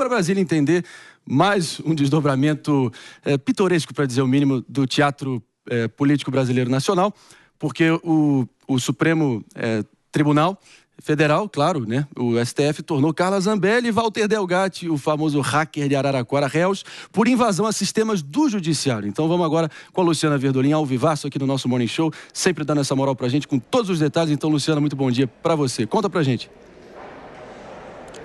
para Brasília entender mais um desdobramento pitoresco, para dizer o mínimo, do teatro político brasileiro nacional, porque o Supremo Tribunal Federal, claro, né? O STF tornou Carla Zambelli e Walter Delgatti, o famoso hacker de Araraquara, réus por invasão a sistemas do judiciário. Então vamos agora com a Luciana Verdolim, ao vivaço aqui no nosso Morning Show, sempre dando essa moral pra gente com todos os detalhes. Então, Luciana, muito bom dia pra você. Conta pra gente.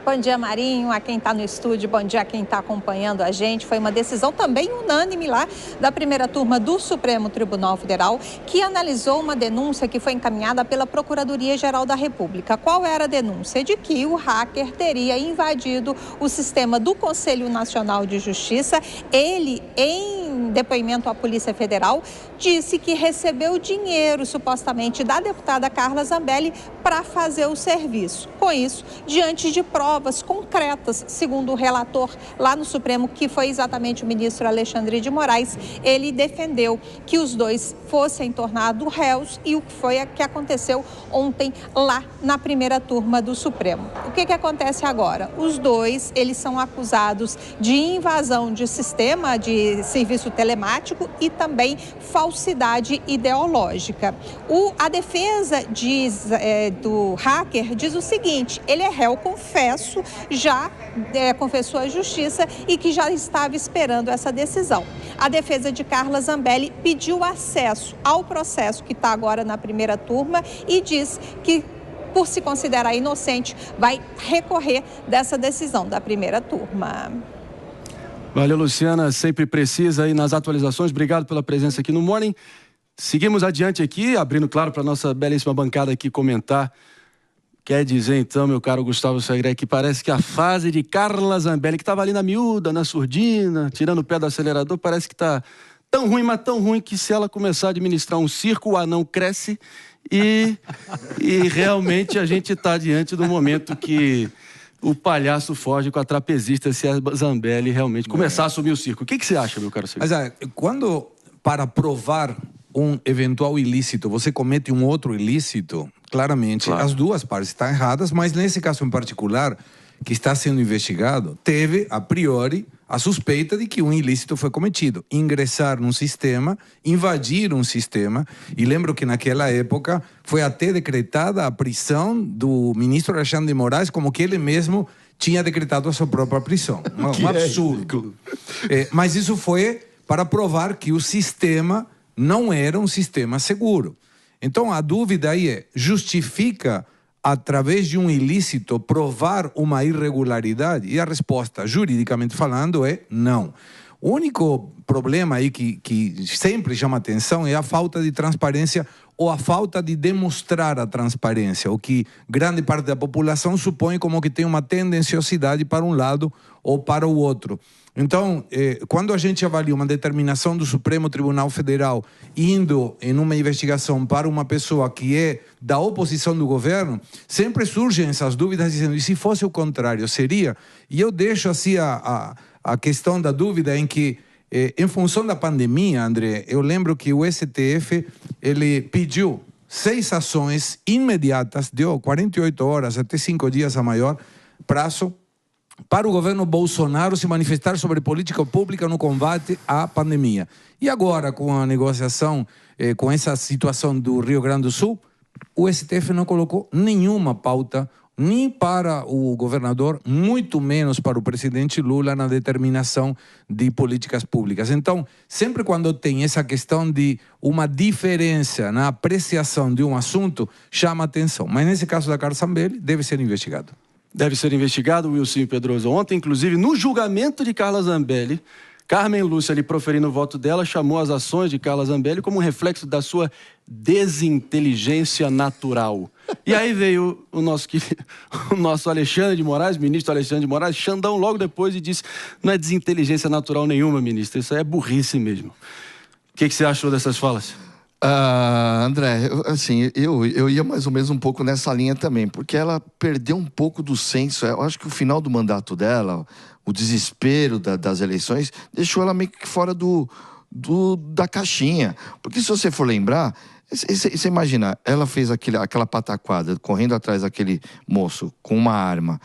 Bom dia, Marinho, a quem está no estúdio, bom dia a quem está acompanhando a gente. Foi uma decisão também unânime lá da primeira turma do Supremo Tribunal Federal, que analisou uma denúncia que foi encaminhada pela Procuradoria-Geral da República. Qual era a denúncia? De que o hacker teria invadido o sistema do Conselho Nacional de Justiça. Ele, em depoimento à Polícia Federal, disse que recebeu dinheiro, supostamente, da deputada Carla Zambelli para fazer o serviço. Com isso, diante de provas concretas, segundo o relator lá no Supremo, que foi exatamente o ministro Alexandre de Moraes, ele defendeu que os dois fossem tornados réus e o que foi que aconteceu ontem lá na primeira turma do Supremo. O que acontece agora? Os dois, eles são acusados de invasão de sistema de serviço telemático e também falsidade ideológica. A defesa do hacker diz o seguinte: ele é réu confesso, já confessou à justiça e que já estava esperando essa decisão. A defesa de Carla Zambelli pediu acesso ao processo que está agora na primeira turma e diz que, por se considerar inocente, vai recorrer dessa decisão da primeira turma. Valeu, Luciana, sempre precisa aí nas atualizações. Obrigado pela presença aqui no Morning. Seguimos adiante aqui, abrindo, claro, para a nossa belíssima bancada aqui comentar. Quer dizer, então, meu caro Gustavo Segre, que parece que a fase de Carla Zambelli, que estava ali na miúda, na surdina, tirando o pé do acelerador, parece que está tão ruim, mas tão ruim, que se ela começar a administrar um circo, o anão cresce e realmente a gente está diante do momento que o palhaço foge com a trapezista se a Zambelli realmente começar a assumir o circo. O que você acha, meu caro Segre? Mas quando, para provar um eventual ilícito, você comete um outro ilícito, claramente, claro, as duas partes estão erradas, mas nesse caso em particular, que está sendo investigado, teve, a priori, a suspeita de que um ilícito foi cometido. Ingressar num sistema, invadir um sistema, e lembro que naquela época foi até decretada a prisão do ministro Alexandre de Moraes, como que ele mesmo tinha decretado a sua própria prisão. Um absurdo. Mas isso foi para provar que o sistema não era um sistema seguro. Então, a dúvida aí é: justifica, através de um ilícito, provar uma irregularidade? E a resposta, juridicamente falando, é não. O único problema aí que sempre chama atenção é a falta de transparência ou a falta de demonstrar a transparência, o que grande parte da população supõe como que tem uma tendenciosidade para um lado ou para o outro. Então, quando a gente avalia uma determinação do Supremo Tribunal Federal indo em uma investigação para uma pessoa que é da oposição do governo, sempre surgem essas dúvidas dizendo: e se fosse o contrário, seria? E eu deixo assim a questão da dúvida em que, em função da pandemia, André, eu lembro que o STF, ele pediu 6 ações imediatas, deu 48 horas até 5 dias a maior prazo, para o governo Bolsonaro se manifestar sobre política pública no combate à pandemia. E agora, com a negociação, com essa situação do Rio Grande do Sul, o STF não colocou nenhuma pauta, nem para o governador, muito menos para o presidente Lula na determinação de políticas públicas. Então, sempre quando tem essa questão de uma diferença na apreciação de um assunto, chama atenção. Mas nesse caso da Carla Zambelli, deve ser investigado. Deve ser investigado, Wilson Pedroso. Ontem, inclusive, no julgamento de Carla Zambelli, Carmen Lúcia, ali proferindo o voto dela, chamou as ações de Carla Zambelli como um reflexo da sua desinteligência natural. E aí veio o nosso Alexandre de Moraes, ministro Alexandre de Moraes, Xandão, logo depois, e disse: não é desinteligência natural nenhuma, ministro, isso aí é burrice mesmo. O que você achou dessas falas? André, assim, eu ia mais ou menos um pouco nessa linha também, porque ela perdeu um pouco do senso. Eu acho que o final do mandato dela, o desespero das eleições, deixou ela meio que fora da caixinha. Porque se você for lembrar, Você imagina, ela fez aquela pataquada, correndo atrás daquele moço com uma arma,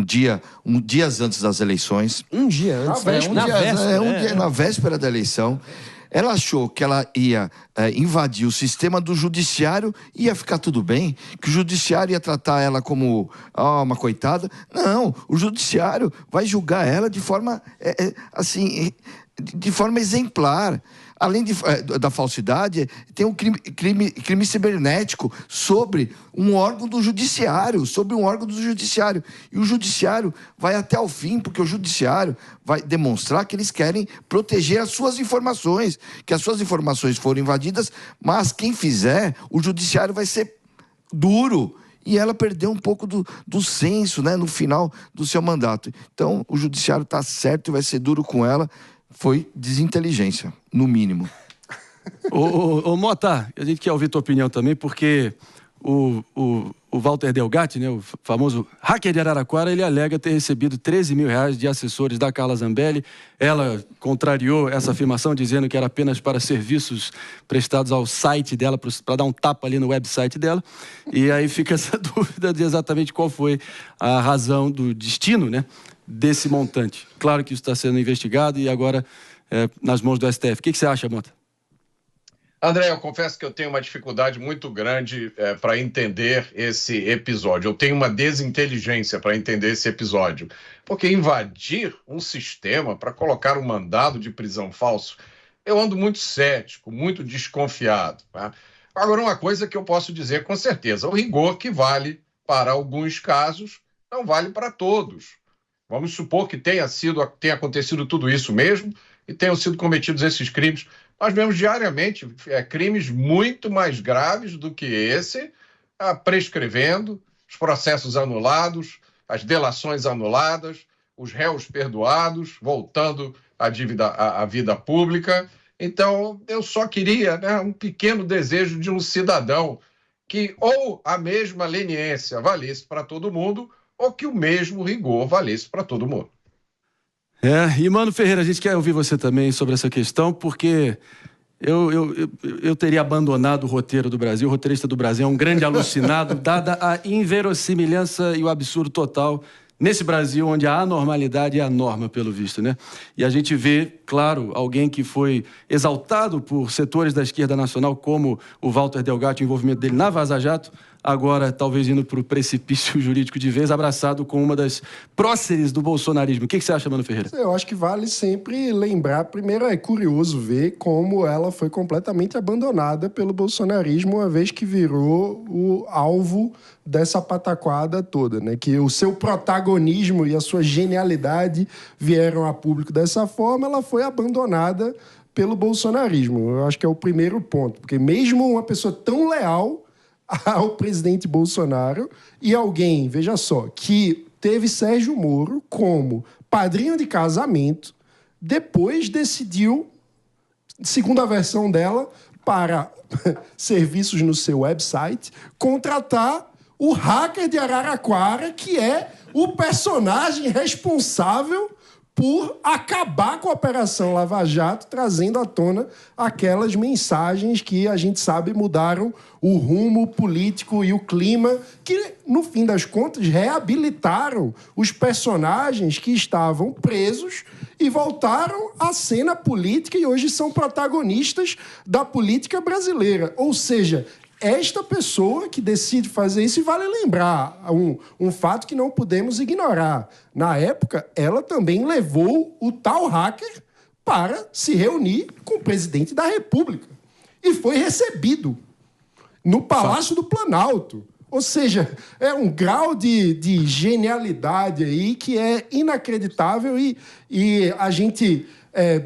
dias antes das eleições. Um dia antes, na véspera da eleição. Ela achou que ela ia invadir o sistema do judiciário e ia ficar tudo bem, que o judiciário ia tratar ela como uma coitada. Não, o judiciário vai julgar ela de forma, de forma exemplar. Além da falsidade, tem um crime cibernético sobre um órgão do judiciário, E o judiciário vai até o fim, porque o judiciário vai demonstrar que eles querem proteger as suas informações, que as suas informações foram invadidas, mas quem fizer, o judiciário vai ser duro. E ela perdeu um pouco do senso, né, no final do seu mandato. Então, o judiciário está certo e vai ser duro com ela. Foi desinteligência, no mínimo. Ô Mota, a gente quer ouvir tua opinião também, porque o Walter Delgatti, né, o famoso hacker de Araraquara, ele alega ter recebido 13 mil reais de assessores da Carla Zambelli. Ela contrariou essa afirmação, dizendo que era apenas para serviços prestados ao site dela, para dar um tapa ali no website dela. E aí fica essa dúvida de exatamente qual foi a razão do destino, né, desse montante. Claro que isso está sendo investigado e agora nas mãos do STF. O que você acha, Mota? André, eu confesso que eu tenho uma dificuldade muito grande para entender esse episódio. Eu tenho uma desinteligência para entender esse episódio. Porque invadir um sistema para colocar um mandado de prisão falso, eu ando muito cético, muito desconfiado. Tá? Agora, uma coisa que eu posso dizer com certeza, o rigor que vale para alguns casos não vale para todos. Vamos supor que tenha acontecido tudo isso mesmo e tenham sido cometidos esses crimes. Nós vemos diariamente crimes muito mais graves do que esse, prescrevendo, os processos anulados, as delações anuladas, os réus perdoados, voltando à vida pública. Então, eu só queria, né, um pequeno desejo de um cidadão que ou a mesma leniência valesse para todo mundo, ou que o mesmo rigor valesse para todo mundo. E Mano Ferreira, a gente quer ouvir você também sobre essa questão, porque eu teria abandonado o roteiro do Brasil. O roteirista do Brasil é um grande alucinado, dada a inverossimilhança e o absurdo total nesse Brasil, onde a anormalidade é a norma, pelo visto, né? E a gente vê, claro, alguém que foi exaltado por setores da esquerda nacional, como o Walter Delgatti, o envolvimento dele na Vaza Jato, agora talvez indo para o precipício jurídico de vez, abraçado com uma das próceres do bolsonarismo. O que você acha, Mano Ferreira? Eu acho que vale sempre lembrar, primeiro é curioso ver como ela foi completamente abandonada pelo bolsonarismo, uma vez que virou o alvo dessa pataquada toda, né? Que o seu protagonismo e a sua genialidade vieram a público dessa forma, ela foi abandonada pelo bolsonarismo. Eu acho que é o primeiro ponto, porque mesmo uma pessoa tão leal ao presidente Bolsonaro e alguém, veja só, que teve Sérgio Moro como padrinho de casamento, depois decidiu, segundo a versão dela, para serviços no seu website, contratar o hacker de Araraquara, que é o personagem responsável por acabar com a Operação Lava Jato, trazendo à tona aquelas mensagens que a gente sabe mudaram o rumo político e o clima, que, no fim das contas, reabilitaram os personagens que estavam presos e voltaram à cena política e hoje são protagonistas da política brasileira. Ou seja, esta pessoa que decide fazer isso, e vale lembrar um fato que não podemos ignorar. Na época, ela também levou o tal hacker para se reunir com o presidente da República. E foi recebido no Palácio do Planalto. Ou seja, é um grau de genialidade aí que é inacreditável e a gente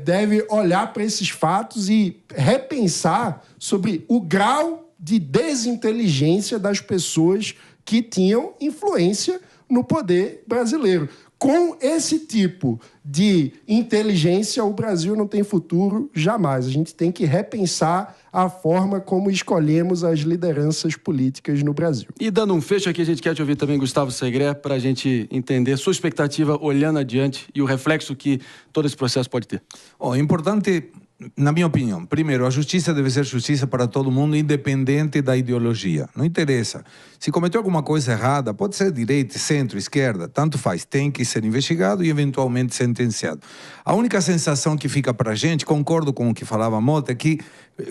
deve olhar para esses fatos e repensar sobre o grau de desinteligência das pessoas que tinham influência no poder brasileiro. Com esse tipo de inteligência, o Brasil não tem futuro jamais. A gente tem que repensar a forma como escolhemos as lideranças políticas no Brasil. E dando um fecho aqui, a gente quer te ouvir também, Gustavo Segré, para a gente entender sua expectativa olhando adiante e o reflexo que todo esse processo pode ter. É importante na minha opinião, primeiro, a justiça deve ser justiça para todo mundo, independente da ideologia. Não interessa. Se cometeu alguma coisa errada, pode ser direita, centro, esquerda, tanto faz. Tem que ser investigado e eventualmente sentenciado. A única sensação que fica para a gente, concordo com o que falava a Mota, é que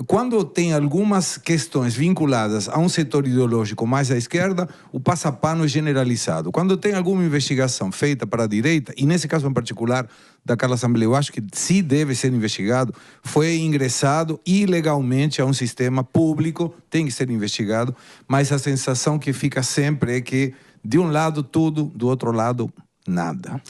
quando tem algumas questões vinculadas a um setor ideológico mais à esquerda, o passapano é generalizado. Quando tem alguma investigação feita para a direita, e nesse caso em particular daquela Assembleia, eu acho que se deve ser investigado, foi ingressado ilegalmente a um sistema público, tem que ser investigado, mas a sensação que fica sempre é que de um lado tudo, do outro lado nada.